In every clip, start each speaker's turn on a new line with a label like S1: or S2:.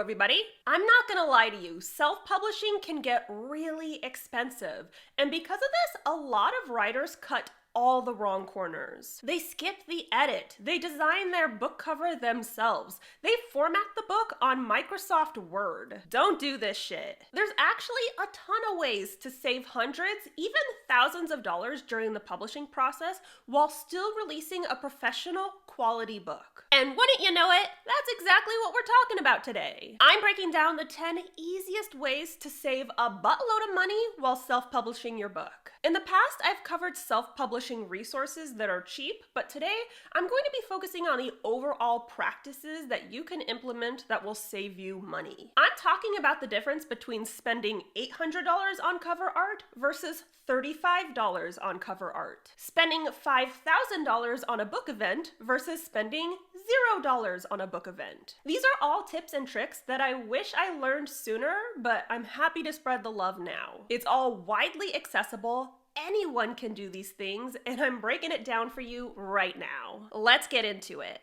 S1: everybody. I'm not gonna lie to you, self-publishing can get really expensive, and because of this, a lot of writers cut all the wrong corners. They skip the edit. They design their book cover themselves. They format the book on Microsoft Word. Don't do this shit. There's actually a ton of ways to save hundreds, even thousands of dollars during the publishing process while still releasing a professional quality book. And wouldn't you know it, that's exactly what we're talking about today. I'm breaking down the 10 easiest ways to save a buttload of money while self-publishing your book. In the past, I've covered self-publishing resources that are cheap, but today I'm going to be focusing on the overall practices that you can implement that will save you money. I'm talking about the difference between spending $800 on cover art versus $35 on cover art. Spending $5,000 on a book event versus spending $0 on a book event. These are all tips and tricks that I wish I learned sooner, but I'm happy to spread the love now. It's all widely accessible. Anyone can do these things, and I'm breaking it down for you right now. Let's get into it.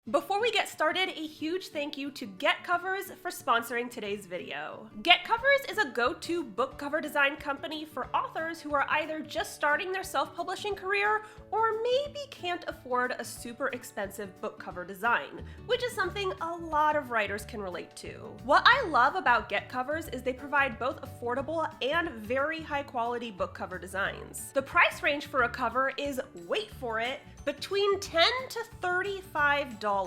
S1: Before we get started, a huge thank you to Get Covers for sponsoring today's video. Get Covers is a go-to book cover design company for authors who are either just starting their self-publishing career or maybe can't afford a super expensive book cover design, which is something a lot of writers can relate to. What I love about Get Covers is they provide both affordable and very high-quality book cover designs. The price range for a cover is, wait for it, between $10 to $35.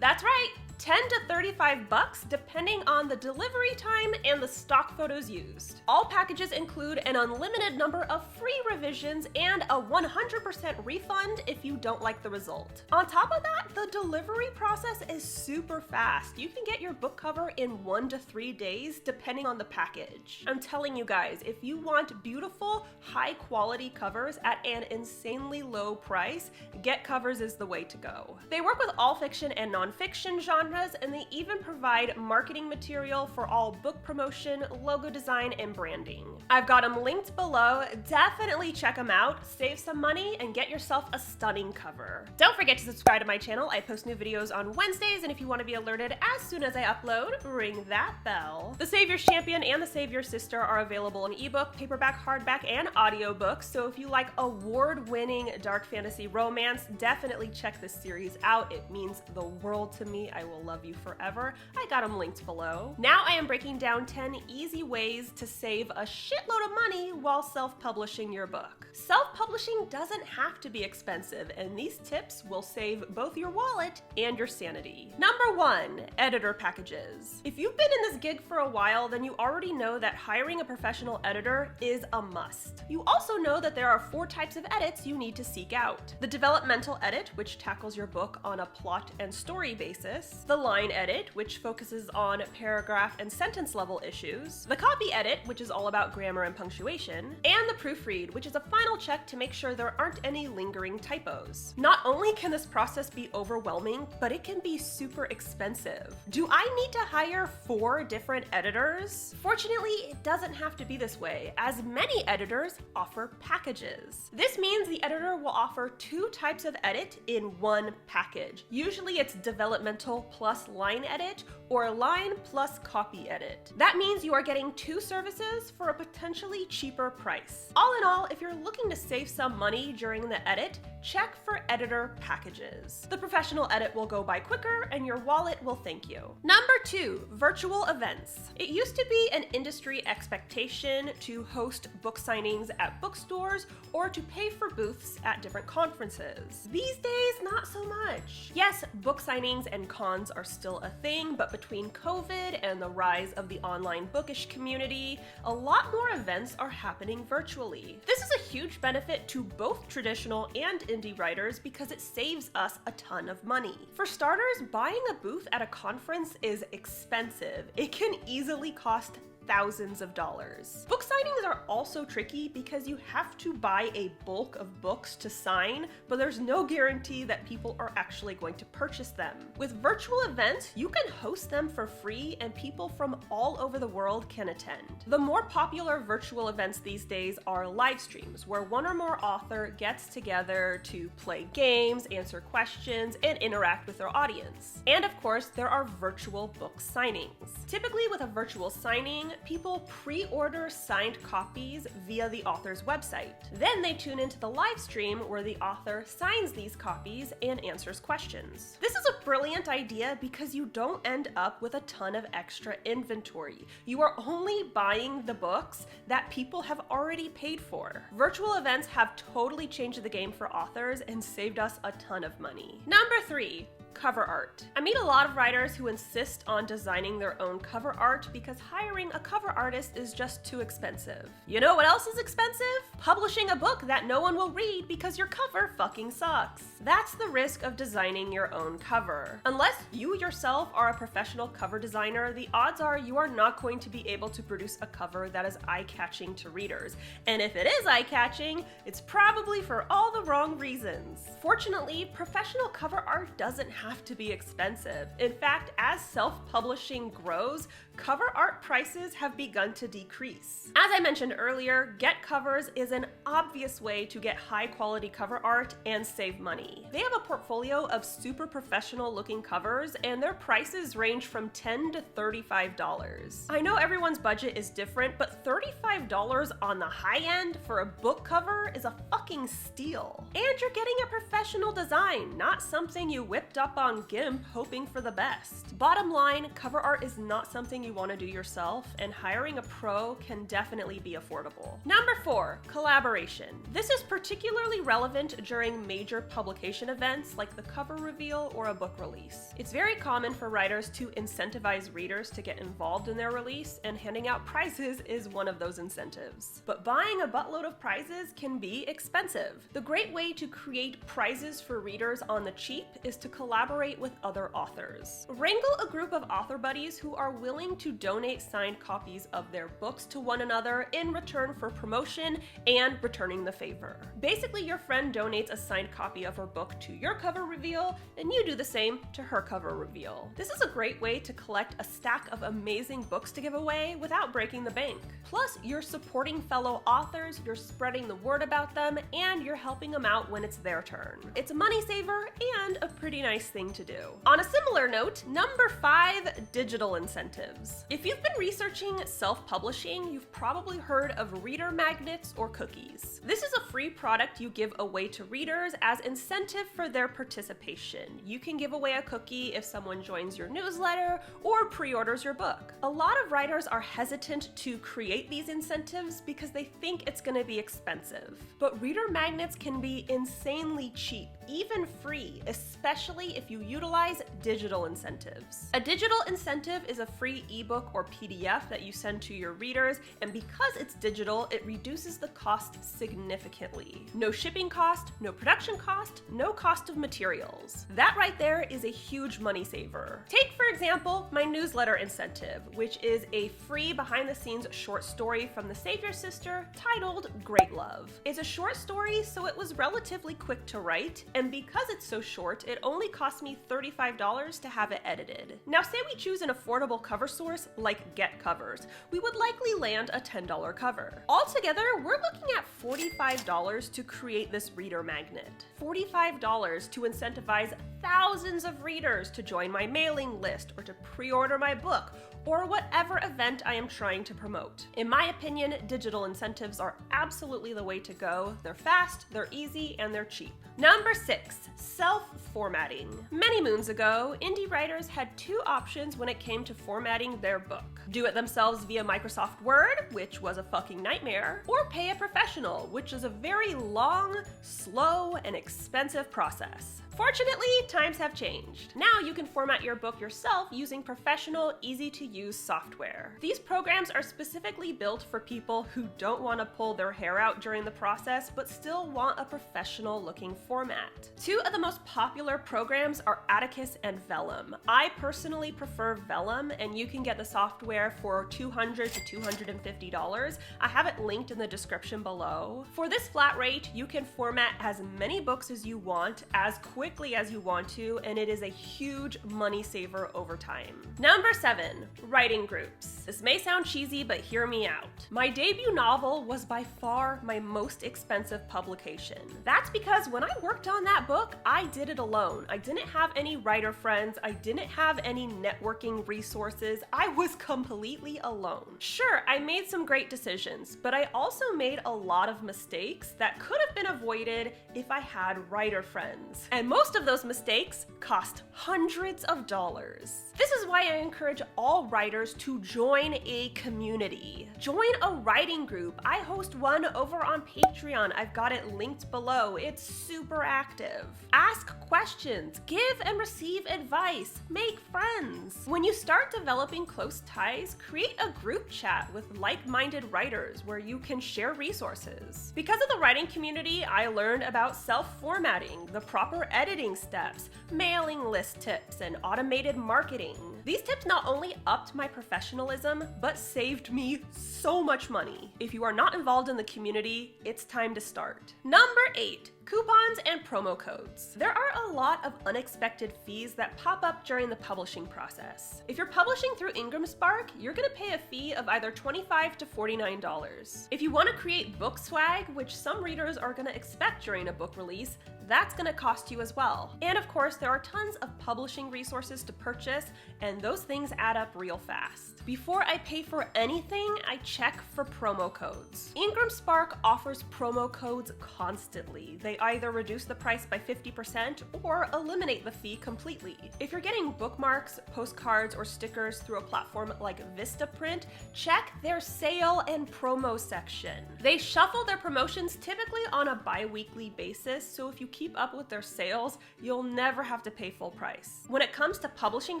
S1: That's right, 10 to 35 bucks depending on the delivery time and the stock photos used. All packages include an unlimited number of free revisions and a 100% refund if you don't like the result. On top of that, the delivery process is super fast. You can get your book cover in 1 to 3 days depending on the package. I'm telling you guys, if you want beautiful, high quality covers at an insanely low price, Get Covers is the way to go. They work with all fiction and nonfiction genres, and they even provide marketing material for all book promotion, logo design, and branding. I've got them linked below. Definitely check them out, save some money, and get yourself a stunning cover. Don't forget to subscribe to my channel. I post new videos on Wednesdays, and if you want to be alerted as soon as I upload, ring that bell. The Savior's Champion and The Savior's Sister are available in ebook, paperback, hardback, and audiobook, so if you like award-winning dark fantasy romance, definitely check this series out. It means the world to me. I will love you forever. I got them linked below. Now I am breaking down 10 easy ways to save a shitload of money while self-publishing your book. Self-publishing doesn't have to be expensive, and these tips will save both your wallet and your sanity. Number 1, editor packages. If you've been in this gig for a while, then you already know that hiring a professional editor is a must. You also know that there are 4 types of edits you need to seek out. The developmental edit, which tackles your book on a plot and story basis. The line edit, which focuses on paragraph and sentence level issues. The copy edit, which is all about grammar and punctuation. And the proofread, which is a final check to make sure there aren't any lingering typos. Not only can this process be overwhelming, but it can be super expensive. Do I need to hire 4 different editors? Fortunately, it doesn't have to be this way, as many editors offer packages. This means the editor will offer 2 types of edit in one package. Usually it's developmental plus line edit or line plus copy edit. That means you are getting 2 services for a potentially cheaper price. All in all, if you're looking to save some money during the edit, check for editor packages. The professional edit will go by quicker and your wallet will thank you. Number 2, virtual events. It used to be an industry expectation to host book signings at bookstores or to pay for booths at different conferences. These days, not so much. Yes, book signings and cons are still a thing, but between COVID and the rise of the online bookish community, a lot more events are happening virtually. This is a huge benefit to both traditional and indie writers because it saves us a ton of money. For starters, buying a booth at a conference is expensive. It can easily cost thousands of dollars. Book signings are also tricky because you have to buy a bulk of books to sign, but there's no guarantee that people are actually going to purchase them. With virtual events, you can host them for free and people from all over the world can attend. The more popular virtual events these days are live streams, where one or more author gets together to play games, answer questions, and interact with their audience. And of course, there are virtual book signings. Typically with a virtual signing, people pre-order signed copies via the author's website. Then they tune into the live stream where the author signs these copies and answers questions. This is a brilliant idea because you don't end up with a ton of extra inventory. You are only buying the books that people have already paid for. Virtual events have totally changed the game for authors and saved us a ton of money. Number 3. Cover art. I meet a lot of writers who insist on designing their own cover art because hiring a cover artist is just too expensive. You know what else is expensive? Publishing a book that no one will read because your cover fucking sucks. That's the risk of designing your own cover. Unless you yourself are a professional cover designer, the odds are you are not going to be able to produce a cover that is eye-catching to readers. And if it is eye-catching, it's probably for all the wrong reasons. Fortunately, professional cover art doesn't have to be expensive. In fact, as self-publishing grows, cover art prices have begun to decrease. As I mentioned earlier, Get Covers is an obvious way to get high-quality cover art and save money. They have a portfolio of super professional-looking covers, and their prices range from $10 to $35. I know everyone's budget is different, but $35 on the high end for a book cover is a fucking steal. And you're getting a professional design, not something you whipped up on GIMP hoping for the best. Bottom line, cover art is not something you want to do yourself, and hiring a pro can definitely be affordable. Number 4, collaboration. This is particularly relevant during major publication events like the cover reveal or a book release. It's very common for writers to incentivize readers to get involved in their release, and handing out prizes is one of those incentives. But buying a buttload of prizes can be expensive. The great way to create prizes for readers on the cheap is to collaborate with other authors. Wrangle a group of author buddies who are willing to donate signed copies of their books to one another in return for promotion and returning the favor. Basically, your friend donates a signed copy of her book to your cover reveal, and you do the same to her cover reveal. This is a great way to collect a stack of amazing books to give away without breaking the bank. Plus, you're supporting fellow authors, you're spreading the word about them, and you're helping them out when it's their turn. It's a money saver and a pretty nice thing to do. On a similar note, number 5, digital incentives. If you've been researching self-publishing, you've probably heard of reader magnets or cookies. This is a free product you give away to readers as incentive for their participation. You can give away a cookie if someone joins your newsletter or pre-orders your book. A lot of writers are hesitant to create these incentives because they think it's going to be expensive. But reader magnets can be insanely cheap, even free, especially if you utilize digital incentives. A digital incentive is a free ebook or PDF that you send to your readers, and because it's digital, it reduces the cost significantly. No shipping cost, no production cost, no cost of materials. That right there is a huge money saver. Take, for example, my newsletter incentive, which is a free behind-the-scenes short story from the Savior Sister titled Great Love. It's a short story, so it was relatively quick to write, and because it's so short, it only cost me $35 to have it edited. Now, say we choose an affordable cover source like Get Covers. We would likely land a $10 cover. Altogether, we're looking at $45 to create this reader magnet. $45 to incentivize thousands of readers to join my mailing list or to pre-order my book, or whatever event I am trying to promote. In my opinion, digital incentives are absolutely the way to go. They're fast, they're easy, and they're cheap. Number 6, self-formatting. Many moons ago, indie writers had 2 options when it came to formatting their book. Do it themselves via Microsoft Word, which was a fucking nightmare, or pay a professional, which is a very long, slow, and expensive process. Fortunately, times have changed. Now you can format your book yourself using professional, easy-to-use software. These programs are specifically built for people who don't want to pull their hair out during the process but still want a professional-looking format. Two of the most popular programs are Atticus and VELLUM. I personally prefer VELLUM, and you can get the software for $200 to $250. I have it linked in the description below. For this flat rate, you can format as many books as you want, as quickly as you want to, and it is a huge money saver over time. Number 7, writing groups. This may sound cheesy, but hear me out. My debut novel was by far my most expensive publication. That's because when I worked on that book, I did it alone. I didn't have any writer friends. I didn't have any networking resources. I was completely alone. Sure, I made some great decisions, but I also made a lot of mistakes that could have been avoided if I had writer friends. And most of those mistakes cost hundreds of dollars. This is why I encourage all writers to join a community. Join a writing group. I host one over on Patreon. I've got it linked below. It's super active. Ask questions, give and receive advice, make friends. When you start developing close ties, create a group chat with like-minded writers where you can share resources. Because of the writing community, I learned about self-formatting, the proper editing steps, mailing list tips, and automated marketing. These tips not only upped my professionalism, but saved me so much money. If you are not involved in the community, it's time to start. Number 8. Coupons and promo codes. There are a lot of unexpected fees that pop up during the publishing process. If you're publishing through Spark, you're gonna pay a fee of either $25 to $49. If you want to create book swag, which some readers are gonna expect during a book release, that's gonna cost you as well. And of course, there are tons of publishing resources to purchase, and those things add up real fast. Before I pay for anything, I check for promo codes. Spark offers promo codes constantly. They either reduce the price by 50% or eliminate the fee completely. If you're getting bookmarks, postcards, or stickers through a platform like Vistaprint, check their sale and promo section. They shuffle their promotions typically on a bi-weekly basis, so if you keep up with their sales, you'll never have to pay full price. When it comes to publishing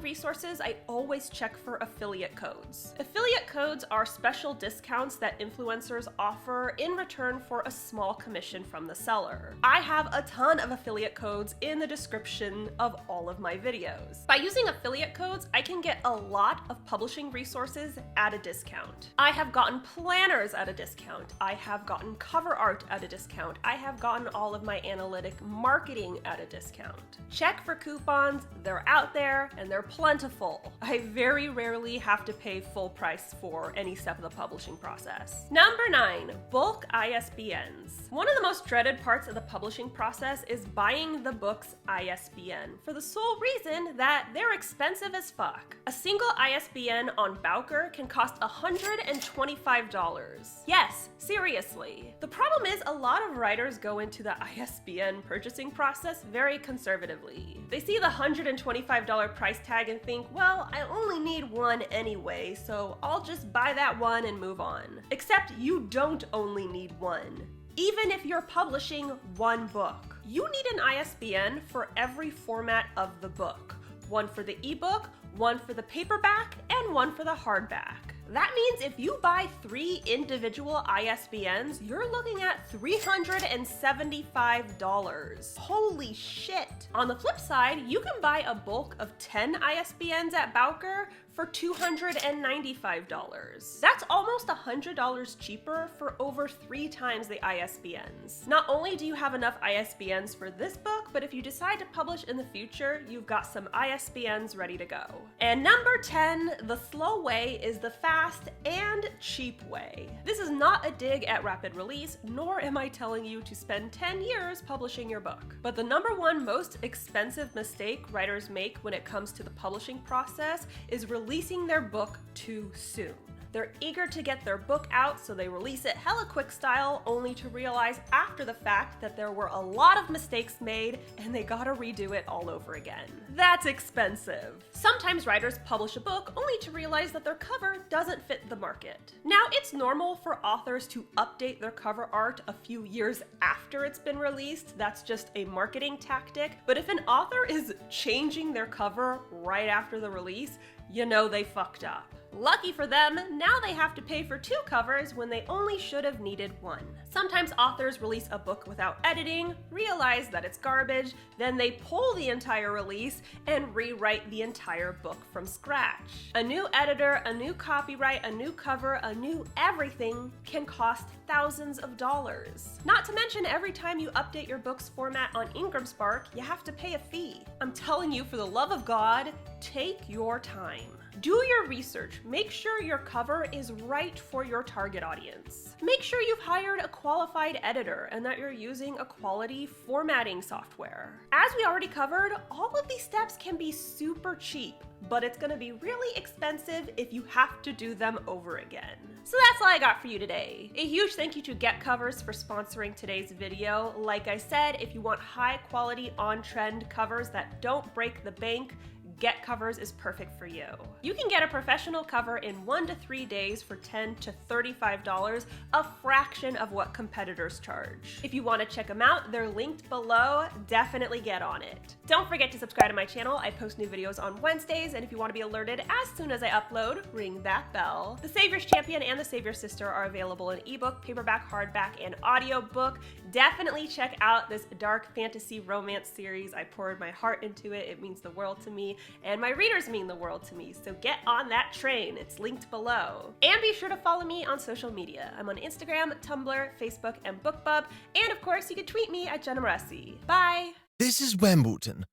S1: resources, I always check for affiliate codes. Affiliate codes are special discounts that influencers offer in return for a small commission from the seller. I have a ton of affiliate codes in the description of all of my videos. By using affiliate codes, I can get a lot of publishing resources at a discount. I have gotten planners at a discount. I have gotten cover art at a discount. I have gotten all of my analytic marketing at a discount. Check for coupons, they're out there and they're plentiful. I very rarely have to pay full price for any step of the publishing process. Number 9, bulk ISBNs. One of the most dreaded parts of the publishing process is buying the book's ISBN for the sole reason that they're expensive as fuck. A single ISBN on Bowker can cost $125. Yes, seriously. The problem is a lot of writers go into the ISBN purchasing process very conservatively. They see the $125 price tag and think, well, I only need one anyway, so I'll just buy that one and move on. Except you don't only need one. Even if you're publishing one book, you need an ISBN for every format of the book. One for the ebook, one for the paperback, and one for the hardback. That means if you buy 3 individual ISBNs, you're looking at $375. Holy shit! On the flip side, you can buy a bulk of 10 ISBNs at Bowker for $295. That's almost $100 cheaper for over 3 times the ISBNs. Not only do you have enough ISBNs for this book, but if you decide to publish in the future, you've got some ISBNs ready to go. And number 10, the slow way is the fast and cheap way. This is not a dig at rapid release, nor am I telling you to spend 10 years publishing your book. But the number 1 most expensive mistake writers make when it comes to the publishing process is releasing their book too soon. They're eager to get their book out, so they release it hella quick style, only to realize after the fact that there were a lot of mistakes made and they gotta redo it all over again. That's expensive. Sometimes writers publish a book only to realize that their cover doesn't fit the market. Now, it's normal for authors to update their cover art a few years after it's been released. That's just a marketing tactic. But if an author is changing their cover right after the release, you know they fucked up. Lucky for them, now they have to pay for 2 covers when they only should have needed 1. Sometimes authors release a book without editing, realize that it's garbage, then they pull the entire release and rewrite the entire book from scratch. A new editor, a new copyright, a new cover, a new everything can cost thousands of dollars. Not to mention, every time you update your book's format on Ingram Spark, you have to pay a fee. I'm telling you, for the love of God, take your time. Do your research. Make sure your cover is right for your target audience. Make sure you've hired a qualified editor and that you're using a quality formatting software. As we already covered, all of these steps can be super cheap, but it's gonna be really expensive if you have to do them over again. So that's all I got for you today. A huge thank you to Get Covers for sponsoring today's video. Like I said, if you want high quality on-trend covers that don't break the bank, Get Covers is perfect for you. You can get a professional cover in 1 to 3 days for $10 to $35, a fraction of what competitors charge. If you want to check them out, they're linked below. Definitely get on it. Don't forget to subscribe to my channel. I post new videos on Wednesdays, and if you want to be alerted as soon as I upload, ring that bell. The Savior's Champion and The Savior's Sister are available in ebook, paperback, hardback, and audiobook. Definitely check out this dark fantasy romance series. I poured my heart into it. It means the world to me, and my readers mean the world to me, so get on that train. It's linked below. And be sure to follow me on social media. I'm on Instagram, Tumblr, Facebook, and BookBub, and of course you can tweet me at Jenna Moreci. Bye!
S2: This is Wimbledon.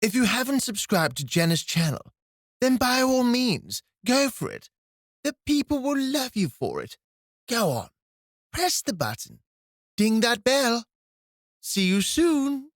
S2: If you haven't subscribed to Jenna's channel, then by all means, go for it. The people will love you for it. Go on, press the button, ding that bell. See you soon.